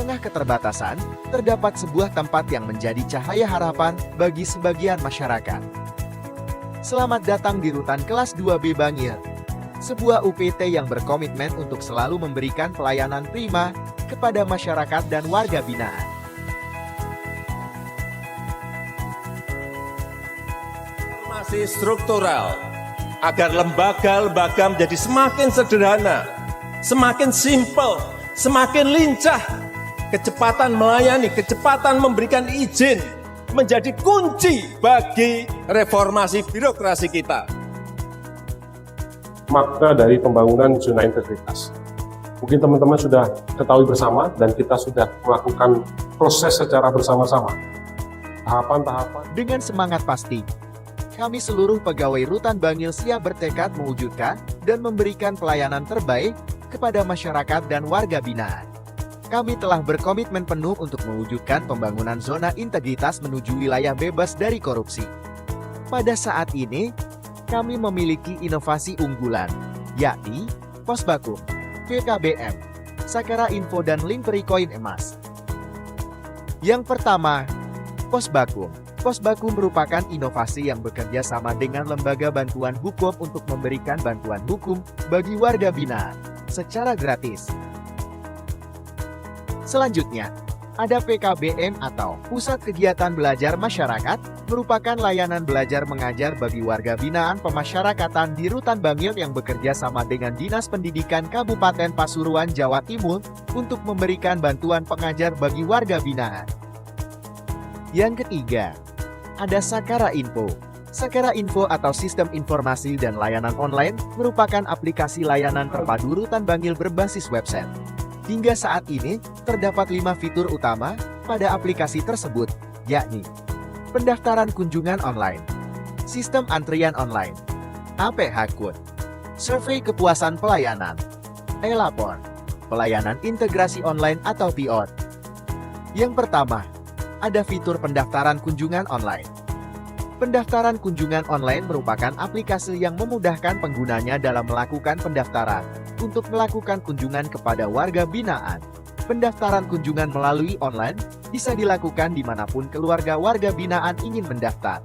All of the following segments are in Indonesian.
tengah keterbatasan, terdapat sebuah tempat yang menjadi cahaya harapan bagi sebagian masyarakat. Selamat datang di Rutan Kelas 2B Bangil, sebuah UPT yang berkomitmen untuk selalu memberikan pelayanan prima kepada masyarakat dan warga binaan. Masih struktural, agar lembaga-lembaga menjadi semakin sederhana, semakin simpel, semakin lincah. Kecepatan melayani, kecepatan memberikan izin menjadi kunci bagi reformasi birokrasi kita. Makna dari pembangunan zona integritas. Mungkin teman-teman sudah ketahui bersama dan kita sudah melakukan proses secara bersama-sama. Tahapan-tahapan. Dengan semangat pasti, kami seluruh pegawai Rutan Bangil siap bertekad mewujudkan dan memberikan pelayanan terbaik kepada masyarakat dan warga binaan. Kami telah berkomitmen penuh untuk mewujudkan pembangunan zona integritas menuju wilayah bebas dari korupsi. Pada saat ini, kami memiliki inovasi unggulan, yakni Posbakum, PKBM, Sakara Info dan Link Perikoin Emas. Yang pertama, Posbakum. Posbakum merupakan inovasi yang bekerja sama dengan lembaga bantuan hukum untuk memberikan bantuan hukum bagi warga binaan secara gratis. Selanjutnya, ada PKBM atau Pusat Kegiatan Belajar Masyarakat, merupakan layanan belajar mengajar bagi warga binaan pemasyarakatan di Rutan Bangil yang bekerja sama dengan Dinas Pendidikan Kabupaten Pasuruan, Jawa Timur untuk memberikan bantuan pengajar bagi warga binaan. Yang ketiga, ada Sakara Info. Sakara Info atau Sistem Informasi dan Layanan Online merupakan aplikasi layanan terpadu Rutan Bangil berbasis website. Hingga saat ini, terdapat 5 fitur utama pada aplikasi tersebut, yakni pendaftaran kunjungan online, sistem antrian online, APH Code, survei kepuasan pelayanan, e-lapor, pelayanan integrasi online atau PIOT. Yang pertama, ada fitur pendaftaran kunjungan online. Pendaftaran kunjungan online merupakan aplikasi yang memudahkan penggunanya dalam melakukan pendaftaran untuk melakukan kunjungan kepada warga binaan. Pendaftaran kunjungan melalui online bisa dilakukan dimanapun keluarga warga binaan ingin mendaftar.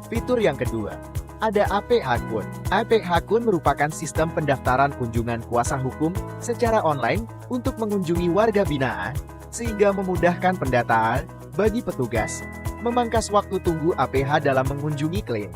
Fitur yang kedua, ada APH Code. APH Code merupakan sistem pendaftaran kunjungan kuasa hukum secara online untuk mengunjungi warga binaan, sehingga memudahkan pendataan bagi petugas, memangkas waktu tunggu APH dalam mengunjungi klien.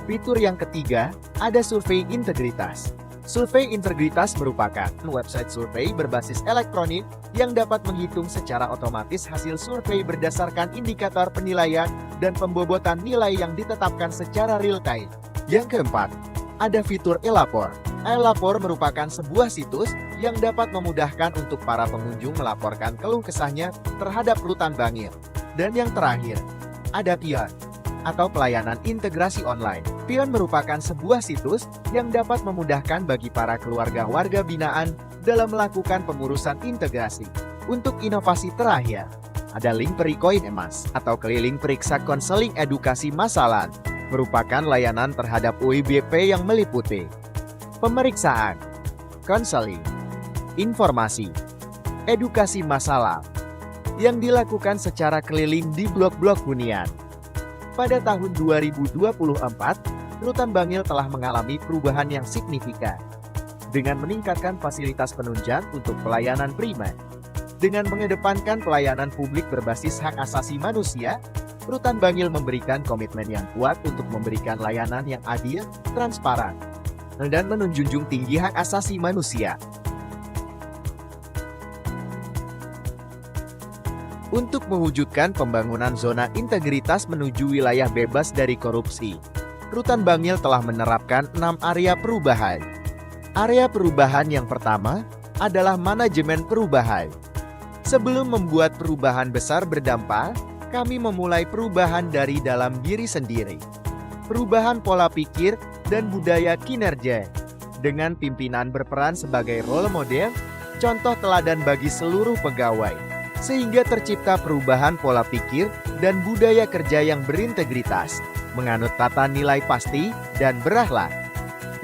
Fitur yang ketiga, ada survei integritas. Survei integritas merupakan website survei berbasis elektronik yang dapat menghitung secara otomatis hasil survei berdasarkan indikator penilaian dan pembobotan nilai yang ditetapkan secara real-time. Yang keempat, ada fitur e-lapor. E-lapor merupakan sebuah situs yang dapat memudahkan untuk para pengunjung melaporkan keluh kesahnya terhadap Rutan Bangil. Dan yang terakhir, ada PION atau pelayanan integrasi online. PION merupakan sebuah situs yang dapat memudahkan bagi para keluarga warga binaan dalam melakukan pengurusan integrasi. Untuk inovasi terakhir, ada Link Perikoin Emas atau keliling periksa konseling edukasi masalah, merupakan layanan terhadap UIBP yang meliputi pemeriksaan, konseling, informasi, edukasi masalah, yang dilakukan secara keliling di blok-blok hunian. Pada tahun 2024, Rutan Bangil telah mengalami perubahan yang signifikan dengan meningkatkan fasilitas penunjang untuk pelayanan primer. Dengan mengedepankan pelayanan publik berbasis hak asasi manusia, Rutan Bangil memberikan komitmen yang kuat untuk memberikan layanan yang adil, transparan, dan menjunjung tinggi hak asasi manusia. Untuk mewujudkan pembangunan zona integritas menuju wilayah bebas dari korupsi, Rutan Bangil telah menerapkan 6 area perubahan. Area perubahan yang pertama adalah manajemen perubahan. Sebelum membuat perubahan besar berdampak, kami memulai perubahan dari dalam diri sendiri. Perubahan pola pikir dan budaya kinerja, dengan pimpinan berperan sebagai role model, contoh teladan bagi seluruh pegawai, sehingga tercipta perubahan pola pikir dan budaya kerja yang berintegritas, menganut tata nilai pasti dan berakhlak.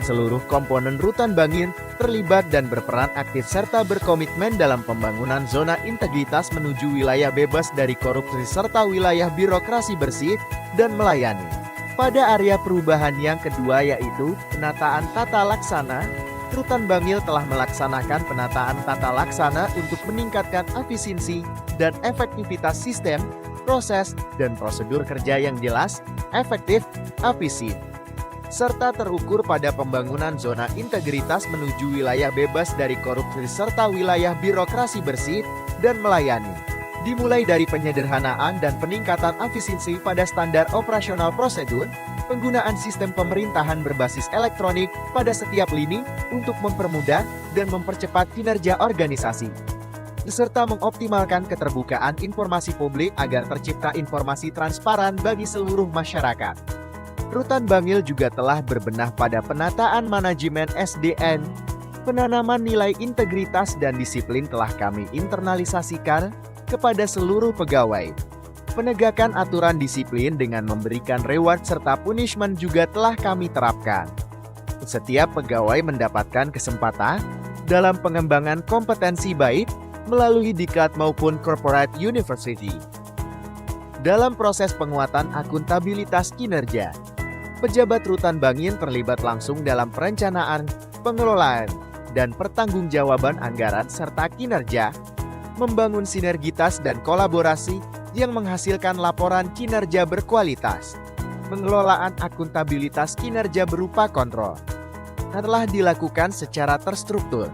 Seluruh komponen Rutan Bangil terlibat dan berperan aktif serta berkomitmen dalam pembangunan zona integritas menuju wilayah bebas dari korupsi serta wilayah birokrasi bersih dan melayani. Pada area perubahan yang kedua yaitu penataan tata laksana, Rutan Bangil telah melaksanakan penataan tata laksana untuk meningkatkan efisiensi dan efektivitas sistem, proses, dan prosedur kerja yang jelas, efektif, efisien, serta terukur pada pembangunan zona integritas menuju wilayah bebas dari korupsi serta wilayah birokrasi bersih dan melayani. Dimulai dari penyederhanaan dan peningkatan efisiensi pada standar operasional prosedur, penggunaan sistem pemerintahan berbasis elektronik pada setiap lini untuk mempermudah dan mempercepat kinerja organisasi, serta mengoptimalkan keterbukaan informasi publik agar tercipta informasi transparan bagi seluruh masyarakat. Rutan Bangil juga telah berbenah pada penataan manajemen SDM, penanaman nilai integritas dan disiplin telah kami internalisasikan kepada seluruh pegawai. Penegakan aturan disiplin dengan memberikan reward serta punishment juga telah kami terapkan. Setiap pegawai mendapatkan kesempatan dalam pengembangan kompetensi baik melalui diklat maupun corporate university. Dalam proses penguatan akuntabilitas kinerja, pejabat Rutan Bangil terlibat langsung dalam perencanaan, pengelolaan, dan pertanggungjawaban anggaran serta kinerja, membangun sinergitas dan kolaborasi yang menghasilkan laporan kinerja berkualitas. Pengelolaan akuntabilitas kinerja berupa kontrol telah dilakukan secara terstruktur,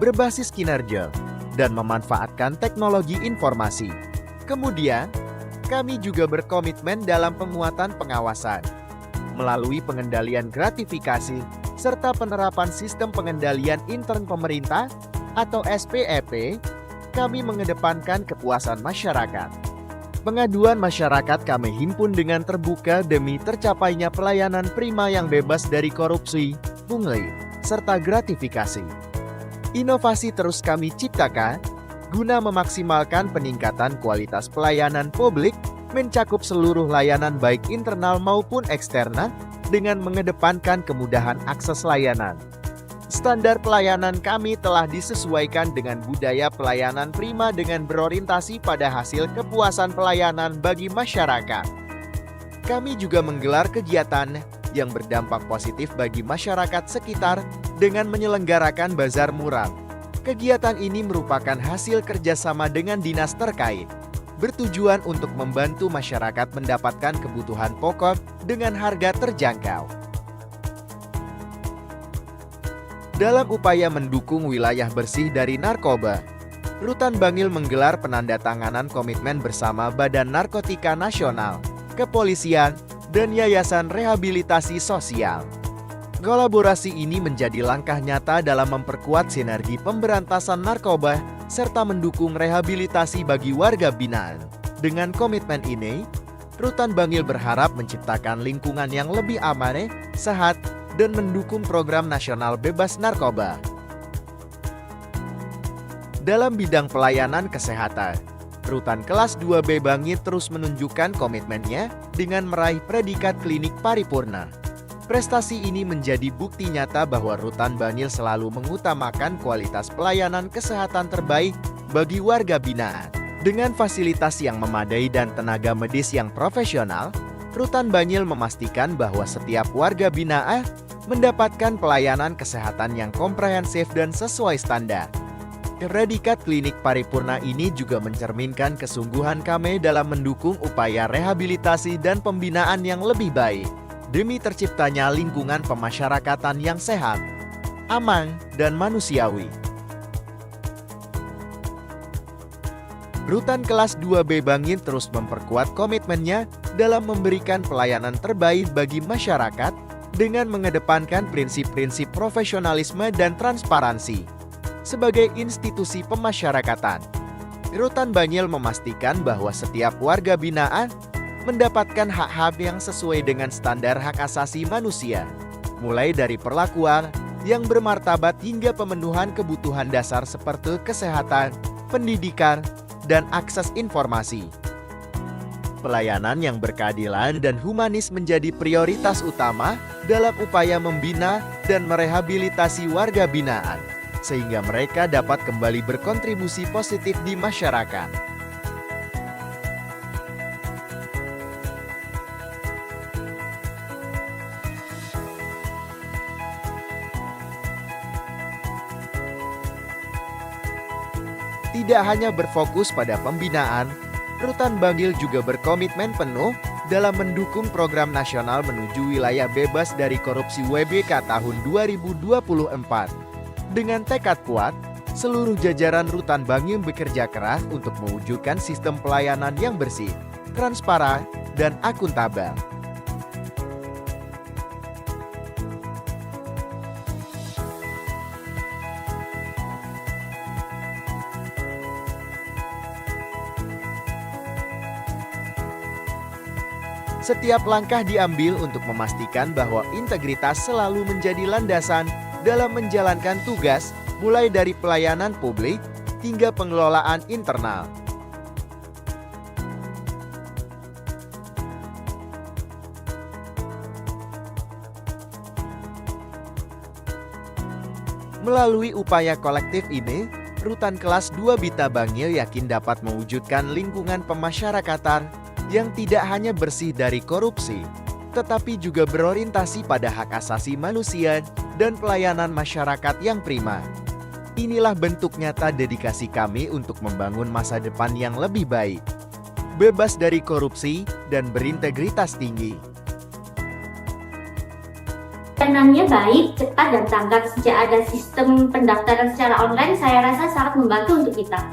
berbasis kinerja, dan memanfaatkan teknologi informasi. Kemudian, kami juga berkomitmen dalam penguatan pengawasan melalui pengendalian gratifikasi serta penerapan sistem pengendalian intern pemerintah atau SPEP. Kami mengedepankan kepuasan masyarakat. Pengaduan masyarakat kami himpun dengan terbuka demi tercapainya pelayanan prima yang bebas dari korupsi, pungli, serta gratifikasi. Inovasi terus kami ciptakan guna memaksimalkan peningkatan kualitas pelayanan publik mencakup seluruh layanan baik internal maupun eksternal dengan mengedepankan kemudahan akses layanan. Standar pelayanan kami telah disesuaikan dengan budaya pelayanan prima dengan berorientasi pada hasil kepuasan pelayanan bagi masyarakat. Kami juga menggelar kegiatan yang berdampak positif bagi masyarakat sekitar dengan menyelenggarakan bazar murah. Kegiatan ini merupakan hasil kerjasama dengan dinas terkait, bertujuan untuk membantu masyarakat mendapatkan kebutuhan pokok dengan harga terjangkau. Dalam upaya mendukung wilayah bersih dari narkoba, Rutan Bangil menggelar penandatanganan komitmen bersama Badan Narkotika Nasional, Kepolisian, dan Yayasan Rehabilitasi Sosial. Kolaborasi ini menjadi langkah nyata dalam memperkuat sinergi pemberantasan narkoba serta mendukung rehabilitasi bagi warga binaan. Dengan komitmen ini, Rutan Bangil berharap menciptakan lingkungan yang lebih aman, sehat, dan mendukung program nasional bebas narkoba. Dalam bidang pelayanan kesehatan, Rutan Kelas 2B Bangil terus menunjukkan komitmennya dengan meraih predikat klinik paripurna. Prestasi ini menjadi bukti nyata bahwa Rutan Bangil selalu mengutamakan kualitas pelayanan kesehatan terbaik bagi warga binaan. Dengan fasilitas yang memadai dan tenaga medis yang profesional, Rutan Bangil memastikan bahwa setiap warga binaan mendapatkan pelayanan kesehatan yang komprehensif dan sesuai standar. Predikat klinik paripurna ini juga mencerminkan kesungguhan kami dalam mendukung upaya rehabilitasi dan pembinaan yang lebih baik, demi terciptanya lingkungan pemasyarakatan yang sehat, aman, dan manusiawi. Rutan Kelas 2B Bangil terus memperkuat komitmennya dalam memberikan pelayanan terbaik bagi masyarakat dengan mengedepankan prinsip-prinsip profesionalisme dan transparansi. Sebagai institusi pemasyarakatan, Rutan Bangil memastikan bahwa setiap warga binaan mendapatkan hak-hak yang sesuai dengan standar hak asasi manusia, mulai dari perlakuan yang bermartabat hingga pemenuhan kebutuhan dasar seperti kesehatan, pendidikan, dan akses informasi. Pelayanan yang berkeadilan dan humanis menjadi prioritas utama dalam upaya membina dan merehabilitasi warga binaan, sehingga mereka dapat kembali berkontribusi positif di masyarakat. Tidak hanya berfokus pada pembinaan, Rutan Bangil juga berkomitmen penuh dalam mendukung program nasional menuju wilayah bebas dari korupsi WBK tahun 2024. Dengan tekad kuat, seluruh jajaran Rutan Bangil bekerja keras untuk mewujudkan sistem pelayanan yang bersih, transparan, dan akuntabel. Setiap langkah diambil untuk memastikan bahwa integritas selalu menjadi landasan dalam menjalankan tugas, mulai dari pelayanan publik hingga pengelolaan internal. Melalui upaya kolektif ini, Rutan Kelas 2 Bita Bangil yakin dapat mewujudkan lingkungan pemasyarakatan yang tidak hanya bersih dari korupsi, tetapi juga berorientasi pada hak asasi manusia dan pelayanan masyarakat yang prima. Inilah bentuk nyata dedikasi kami untuk membangun masa depan yang lebih baik, bebas dari korupsi dan berintegritas tinggi. Pelayanannya baik, cepat, dan tanggap. Sejak ada sistem pendaftaran secara online, saya rasa sangat membantu untuk kita.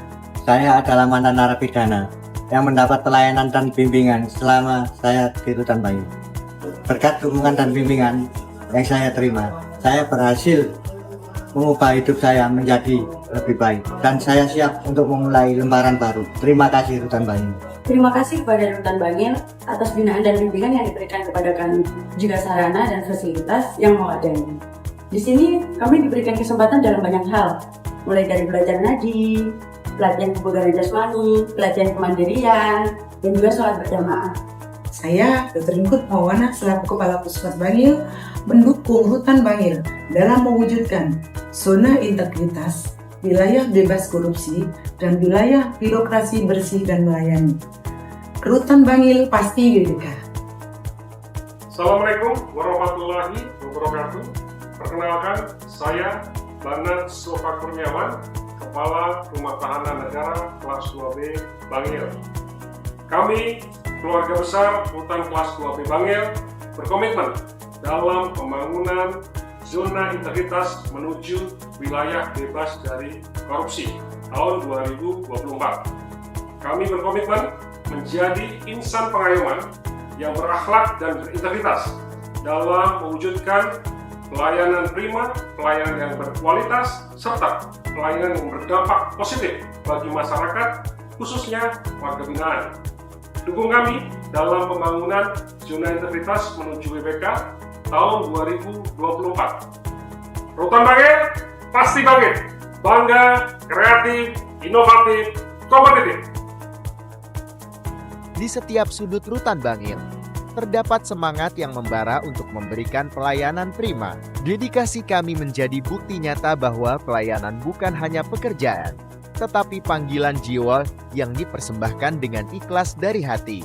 Saya adalah mantan narapidana yang mendapat pelayanan dan bimbingan selama saya di Rutan Bangil. Berkat dukungan dan bimbingan yang saya terima, saya berhasil mengubah hidup saya menjadi lebih baik. Dan saya siap untuk memulai lembaran baru. Terima kasih Rutan Bangil. Terima kasih kepada Rutan Bangil atas binaan dan bimbingan yang diberikan kepada kami, juga sarana dan fasilitas yang memadai. Di sini kami diberikan kesempatan dalam banyak hal, mulai dari belajar ngaji, pelatihan kebugaran jasmani, pelatihan kemandirian, dan juga sholat berjamaah. Saya, Dr. Ingkut Mawana, selaku Kepala Puskesmas Bangil, mendukung Rutan Bangil dalam mewujudkan zona integritas, wilayah bebas korupsi, dan wilayah birokrasi bersih dan melayani. Rutan Bangil pasti BBK. Assalamualaikum warahmatullahi wabarakatuh. Perkenalkan, saya Banat Sofa Kurniawan, Kepala Rumah Tahanan Negara Kelas 2B Bangil. Kami, keluarga besar Rutan Kelas 2B Bangil, berkomitmen dalam pembangunan zona integritas menuju wilayah bebas dari korupsi tahun 2024. Kami berkomitmen menjadi insan pengayoman yang berakhlak dan berintegritas dalam mewujudkan pelayanan prima, pelayanan yang berkualitas, serta pelayanan yang berdampak positif bagi masyarakat, khususnya warga binaan. Dukung kami dalam pembangunan zona integritas menuju WBK tahun 2024. Rutan Bangil pasti bangkit, bangga, kreatif, inovatif, kompetitif. Di setiap sudut Rutan Bangil, terdapat semangat yang membara untuk memberikan pelayanan prima. Dedikasi kami menjadi bukti nyata bahwa pelayanan bukan hanya pekerjaan, tetapi panggilan jiwa yang dipersembahkan dengan ikhlas dari hati.